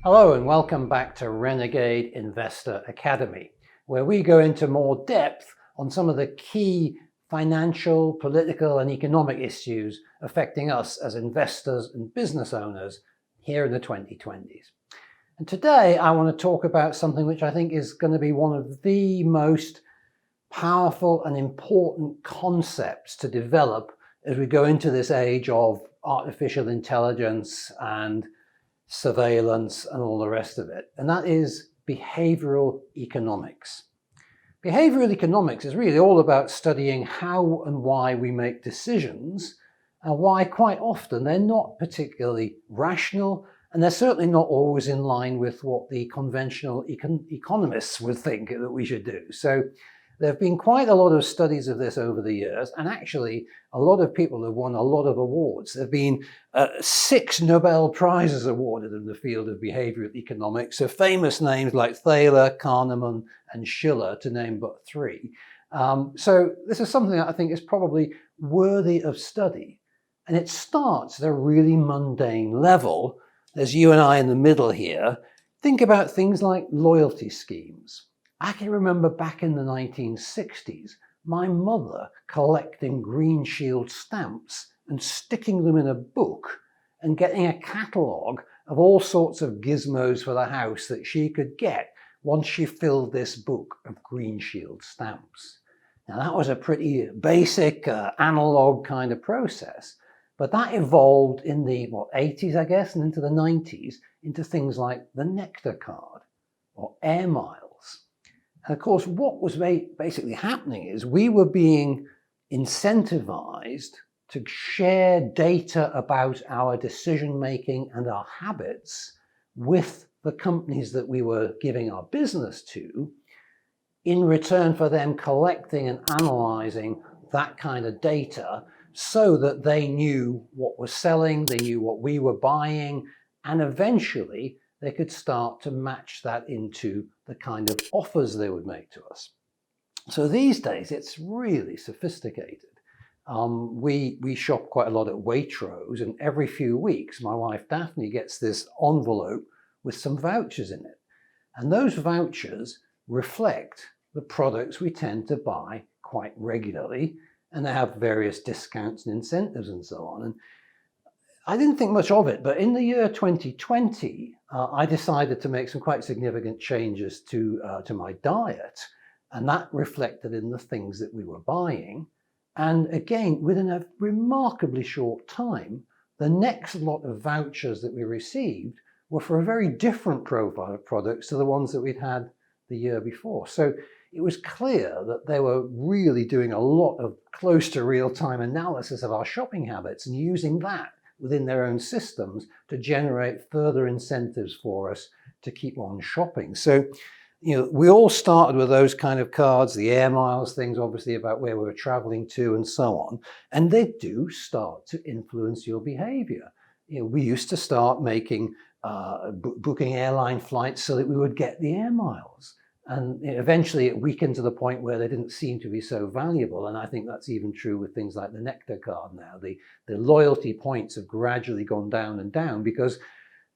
Hello and welcome back to Renegade Investor Academy, where we go into more depth on some of the key financial, political and economic issues affecting us as investors and business owners here in the 2020s. And today I want to talk about something which I think is going to be one of the most powerful and important concepts to develop as we go into this age of artificial intelligence and surveillance and all the rest of it, and that is behavioral economics. Behavioral economics is really all about studying how and why we make decisions, and why quite often they're not particularly rational, and they're certainly not always in line with what the conventional economists would think that we should do. So there have been quite a lot of studies of this over the years, and actually a lot of people have won a lot of awards. There have been 6 Nobel Prizes awarded in the field of behavioral economics, so famous names like Thaler, Kahneman and Schiller, to name but 3. So this is something that I think is probably worthy of study. And it starts at a really mundane level. There's you and I in the middle here. Think about things like loyalty schemes. I can remember back in the 1960s, my mother collecting Green Shield stamps and sticking them in a book and getting a catalogue of all sorts of gizmos for the house that she could get once she filled this book of Green Shield stamps. Now that was a pretty basic analog kind of process, but that evolved in the 80s, I guess, and into the 90s into things like the Nectar card or Air Miles. And of course, what was basically happening is we were being incentivized to share data about our decision making and our habits with the companies that we were giving our business to, in return for them collecting and analyzing that kind of data so that they knew what was selling, they knew what we were buying, and eventually they could start to match that into the kind of offers they would make to us. So these days, it's really sophisticated. We shop quite a lot at Waitrose, and every few weeks, my wife Daphne gets this envelope with some vouchers in it. And those vouchers reflect the products we tend to buy quite regularly, and they have various discounts and incentives and so on. And I didn't think much of it, but in the year 2020, I decided to make some quite significant changes to my diet, and that reflected in the things that we were buying. And again, within a remarkably short time, the next lot of vouchers that we received were for a very different profile of products to the ones that we'd had the year before. So it was clear that they were really doing a lot of close to real-time analysis of our shopping habits and using that within their own systems to generate further incentives for us to keep on shopping. So, we all started with those kind of cards, the Air Miles things, obviously about where we were traveling to and so on, and they do start to influence your behavior. We used to start making booking airline flights so that we would get the Air Miles. And eventually it weakened to the point where they didn't seem to be so valuable. And I think that's even true with things like the Nectar card now. The loyalty points have gradually gone down and down because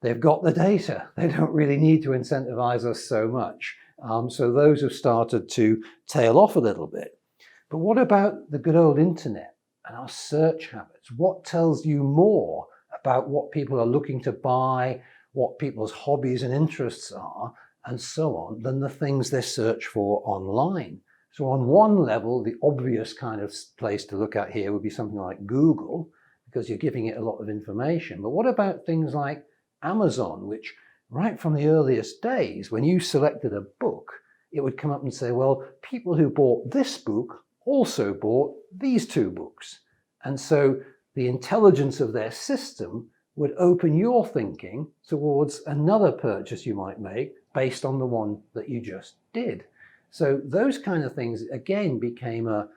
they've got the data. They don't really need to incentivize us so much. So those have started to tail off a little bit. But what about the good old internet and our search habits? What tells you more about what people are looking to buy, what people's hobbies and interests are, and so on, than the things they search for online? So on one level, the obvious kind of place to look at here would be something like Google, because you're giving it a lot of information. But what about things like Amazon, which right from the earliest days, when you selected a book, it would come up and say, well, people who bought this book also bought these 2 books. And so the intelligence of their system would open your thinking towards another purchase you might make based on the one that you just did. So those kind of things, again, became a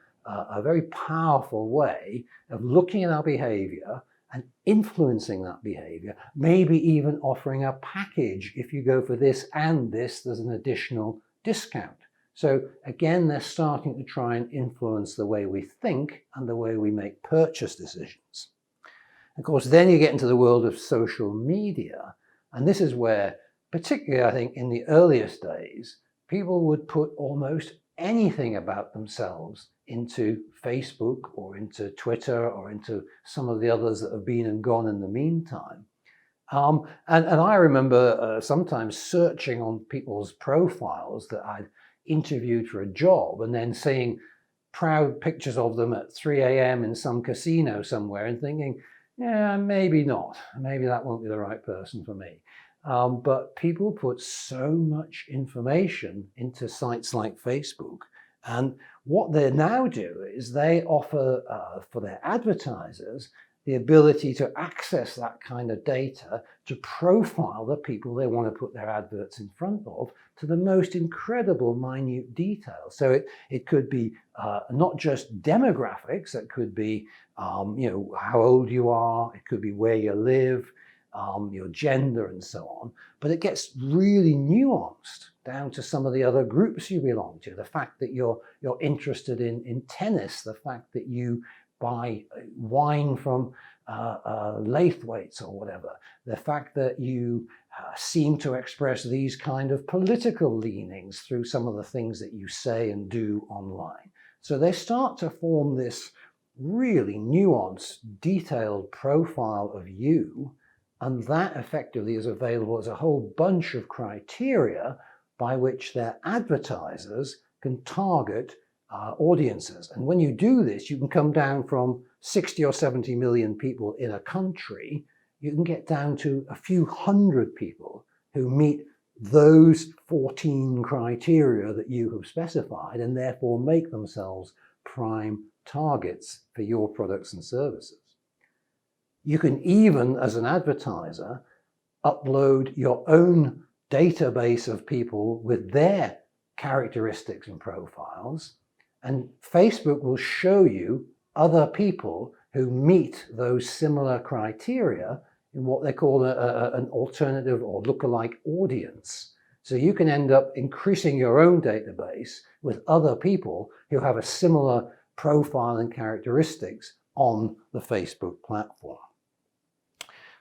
very powerful way of looking at our behavior and influencing that behavior, maybe even offering a package. If you go for this and this, there's an additional discount. So again, they're starting to try and influence the way we think and the way we make purchase decisions. Of course, then you get into the world of social media. And this is where, particularly I think in the earliest days, people would put almost anything about themselves into Facebook or into Twitter or into some of the others that have been and gone in the meantime. And I remember sometimes searching on people's profiles that I'd interviewed for a job and then seeing proud pictures of them at 3 a.m. in some casino somewhere and thinking, yeah, maybe not. Maybe that won't be the right person for me. But people put so much information into sites like Facebook. And what they now do is they offer for their advertisers the ability to access that kind of data to profile the people they want to put their adverts in front of to the most incredible minute detail. So it could be not just demographics, it could be how old you are, it could be where you live, your gender and so on, but it gets really nuanced down to some of the other groups you belong to. The fact that you're interested in tennis, the fact that you buy wine from Laithwaites or whatever, the fact that you seem to express these kind of political leanings through some of the things that you say and do online. So they start to form this really nuanced, detailed profile of you, and that effectively is available as a whole bunch of criteria by which their advertisers can target audiences. And when you do this, you can come down from 60 or 70 million people in a country, you can get down to a few hundred people who meet those 14 criteria that you have specified and therefore make themselves prime targets for your products and services. You can even, as an advertiser, upload your own database of people with their characteristics and profiles, and Facebook will show you other people who meet those similar criteria in what they call an alternative or lookalike audience. So you can end up increasing your own database with other people who have a similar profile and characteristics on the Facebook platform.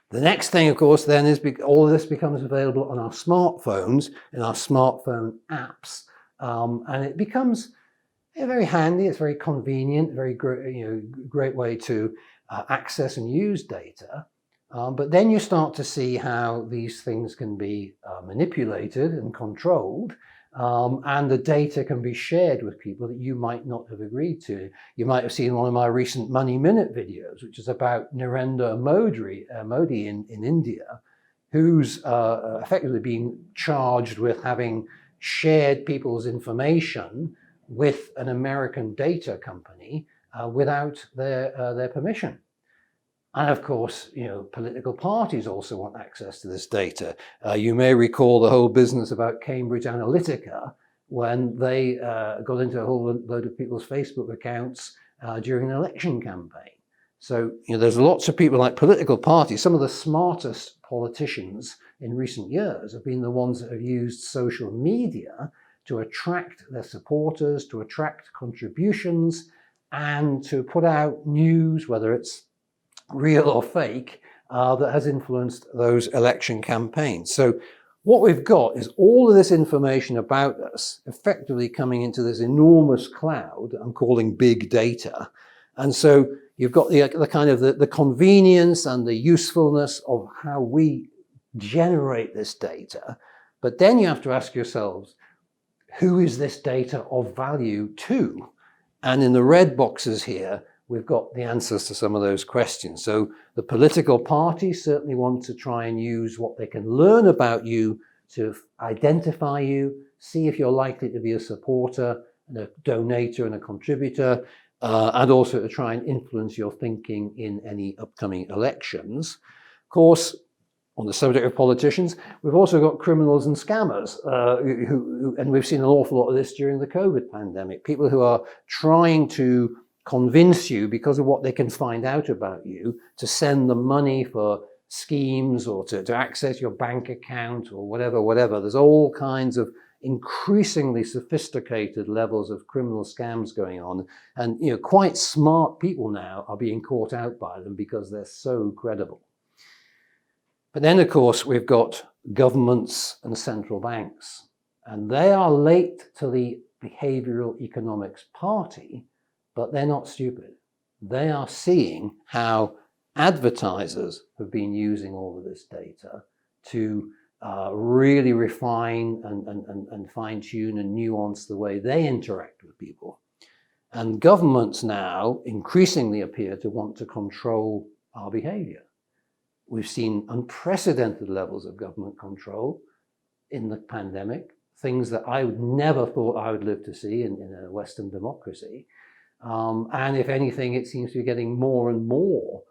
The next thing, of course, then is all of this becomes available on our smartphones, in our smartphone apps, and it becomes very handy. It's very convenient, very great way to access and use data. But then you start to see how these things can be manipulated and controlled, and the data can be shared with people that you might not have agreed to. You might have seen one of my recent Money Minute videos, which is about Narendra Modi in India, who's effectively being charged with having shared people's information with an American data company without their permission. And of course, political parties also want access to this data. You may recall the whole business about Cambridge Analytica when they got into a whole load of people's Facebook accounts during an election campaign. So there's lots of people like political parties. Some of the smartest politicians in recent years have been the ones that have used social media to attract their supporters, to attract contributions, and to put out news, whether it's real or fake, that has influenced those election campaigns. So what we've got is all of this information about us effectively coming into this enormous cloud that I'm calling big data. And so you've got the kind of the convenience and the usefulness of how we generate this data. But then you have to ask yourselves, who is this data of value to? And in the red boxes here, we've got the answers to some of those questions. So the political parties certainly want to try and use what they can learn about you to identify you, see if you're likely to be a supporter and a donator and a contributor, and also to try and influence your thinking in any upcoming elections. Of course, on the subject of politicians, we've also got criminals and scammers, and we've seen an awful lot of this during the COVID pandemic. People who are trying to convince you, because of what they can find out about you, to send them money for schemes or to access your bank account or whatever. There's all kinds of increasingly sophisticated levels of criminal scams going on. And quite smart people now are being caught out by them because they're so credible. But then, of course, we've got governments and central banks. And they are late to the behavioral economics party, but they're not stupid. They are seeing how advertisers have been using all of this data to really refine and fine-tune and nuance the way they interact with people. And governments now increasingly appear to want to control our behavior. We've seen unprecedented levels of government control in the pandemic, things that I would never thought I would live to see in a Western democracy. And if anything, it seems to be getting more and more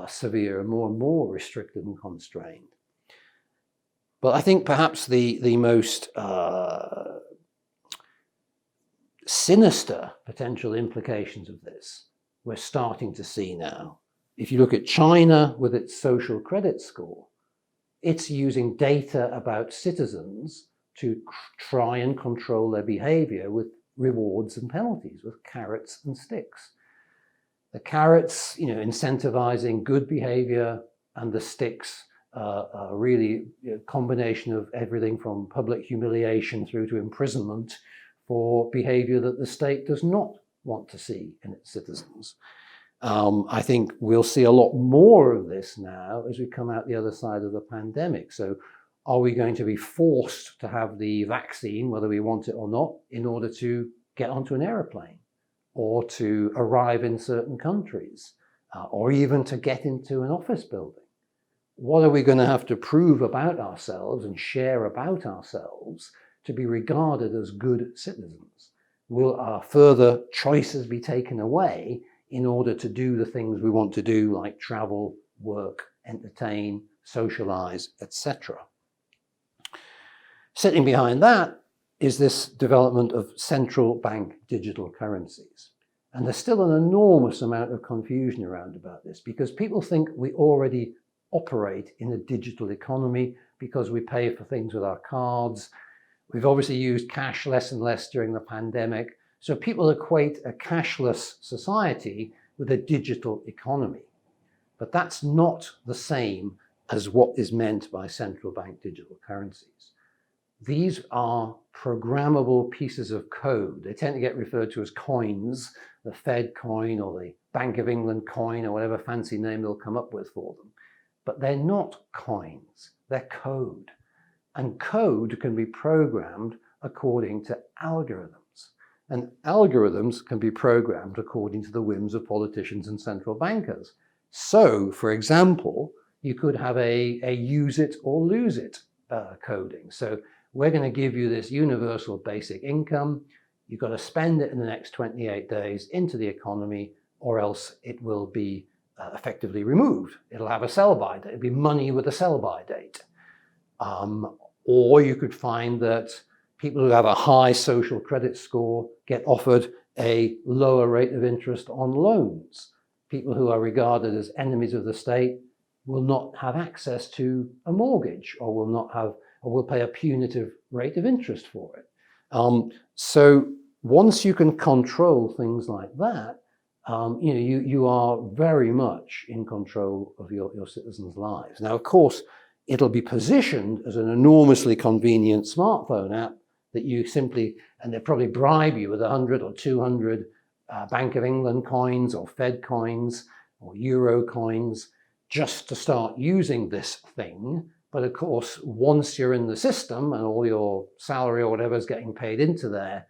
severe and more restricted and constrained. But I think perhaps the most sinister potential implications of this we're starting to see now. If you look at China with its social credit score, it's using data about citizens to try and control their behavior with rewards and penalties, with carrots and sticks. The carrots, incentivizing good behavior, and the sticks are really a combination of everything from public humiliation through to imprisonment for behavior that the state does not want to see in its citizens. I think we'll see a lot more of this now as we come out the other side of the pandemic. So are we going to be forced to have the vaccine, whether we want it or not, in order to get onto an airplane or to arrive in certain countries or even to get into an office building? What are we going to have to prove about ourselves and share about ourselves to be regarded as good citizens? Will our further choices be taken away in order to do the things we want to do, like travel, work, entertain, socialize, etc.? Sitting behind that is this development of central bank digital currencies. And there's still an enormous amount of confusion around about this because people think we already operate in a digital economy because we pay for things with our cards. We've obviously used cash less and less during the pandemic. So people equate a cashless society with a digital economy. But that's not the same as what is meant by central bank digital currencies. These are programmable pieces of code. They tend to get referred to as coins, the Fed coin or the Bank of England coin or whatever fancy name they'll come up with for them. But they're not coins, they're code. And code can be programmed according to algorithms. And algorithms can be programmed according to the whims of politicians and central bankers. So, for example, you could have a use it or lose it coding. So we're going to give you this universal basic income. You've got to spend it in the next 28 days into the economy, or else it will be effectively removed. It'll have a sell-by date. It'll be money with a sell-by date. Or you could find that people who have a high social credit score get offered a lower rate of interest on loans. People who are regarded as enemies of the state will not have access to a mortgage or will pay a punitive rate of interest for it. So once you can control things like that, you are very much in control of your citizens' lives. Now, of course, it'll be positioned as an enormously convenient smartphone app that you simply, and they'll probably bribe you with 100 or 200 Bank of England coins or Fed coins or Euro coins just to start using this thing. But of course, once you're in the system and all your salary or whatever is getting paid into there,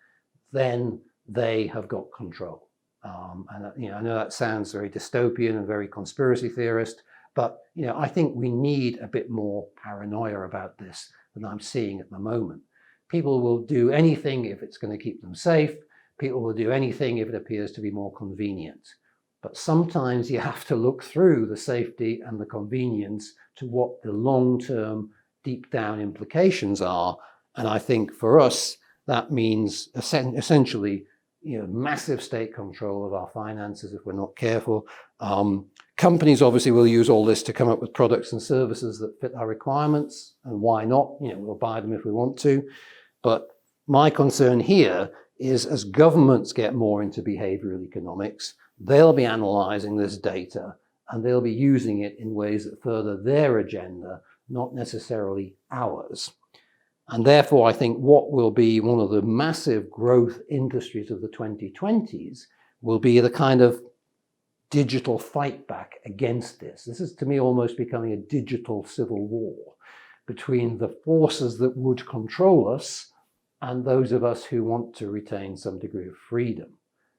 then they have got control. And I know that sounds very dystopian and very conspiracy theorist, but I think we need a bit more paranoia about this than I'm seeing at the moment. People will do anything if it's going to keep them safe. People will do anything if it appears to be more convenient. But sometimes you have to look through the safety and the convenience to what the long-term, deep-down implications are. And I think for us, that means essentially massive state control of our finances if we're not careful. Companies obviously will use all this to come up with products and services that fit our requirements, and why not? We'll buy them if we want to. But My concern here is as governments get more into behavioral economics, they'll be analysing this data and they'll be using it in ways that further their agenda, not necessarily ours. And therefore, I think what will be one of the massive growth industries of the 2020s will be the kind of digital fight back against this. This is, to me, almost becoming a digital civil war between the forces that would control us and those of us who want to retain some degree of freedom.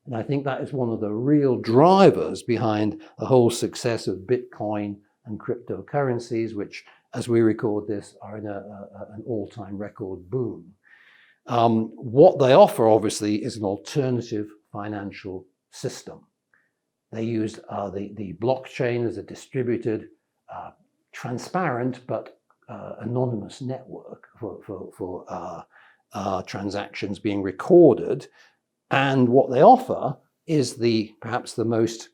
And I think that is one of the real drivers behind the whole success of Bitcoin and cryptocurrencies, which, as we record this, are in an all-time record boom. What they offer, obviously, is an alternative financial system. They used the blockchain as a distributed, transparent, but anonymous network for transactions being recorded. And what they offer is perhaps the most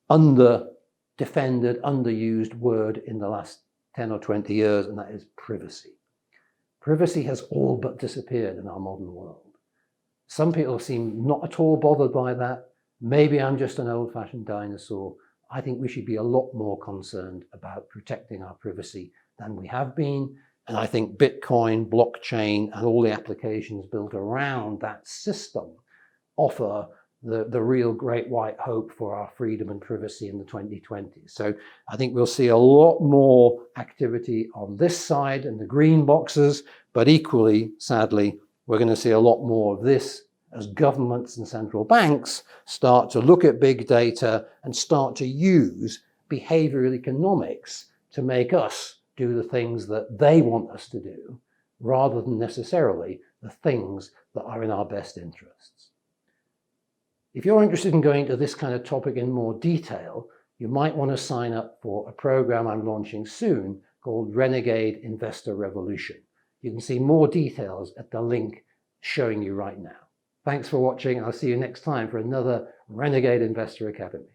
under-defended, underused word in the last 10 or 20 years, and that is privacy. Privacy has all but disappeared in our modern world. Some people seem not at all bothered by that. Maybe I'm just an old-fashioned dinosaur. I think we should be a lot more concerned about protecting our privacy than we have been. And I think Bitcoin, blockchain, and all the applications built around that system offer the real great white hope for our freedom and privacy in the 2020s. So I think we'll see a lot more activity on this side in the green boxes, but equally, sadly, we're going to see a lot more of this as governments and central banks start to look at big data and start to use behavioral economics to make us do the things that they want us to do, rather than necessarily the things that are in our best interests. If you're interested in going into this kind of topic in more detail, you might want to sign up for a program I'm launching soon called Renegade Investor Revolution. You can see more details at the link showing you right now. Thanks for watching, and I'll see you next time for another Renegade Investor Academy.